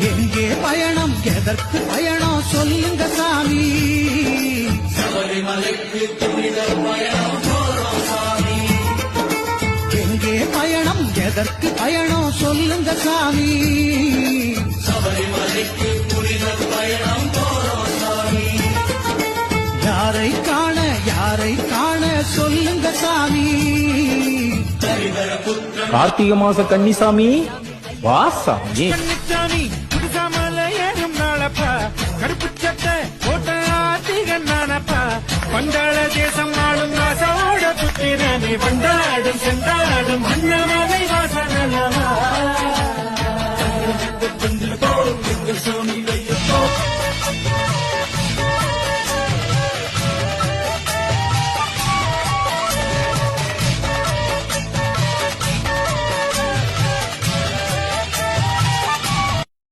எங்கே பயணம் எதற்கு பயணம் சொல்லுங்க சாமி. சபரிமலைக்கு புனித பயணம் போறோம் சாமி. எங்கே பயணம் எதற்கு பயணம் சொல்லுங்க சாமி. சபரிமலைக்கு புனித பயணம் போறோம் சாமி. யாரை காண சொல்லுங்க சாமி. கார்த்திகை மாச கன்னிசாமி வா சாமி. கன்னிச்சாமி புதுசாமல ஏறும் நாளப்பா, கருப்பு சட்டை போட்ட ஆத்திகன் நானப்பா, பண்டாள தேசம் ஆளும் ராசாவோட புத்திரனே, வண்டாடும் சென்றாடும் அண்ணமலை வாசனமா.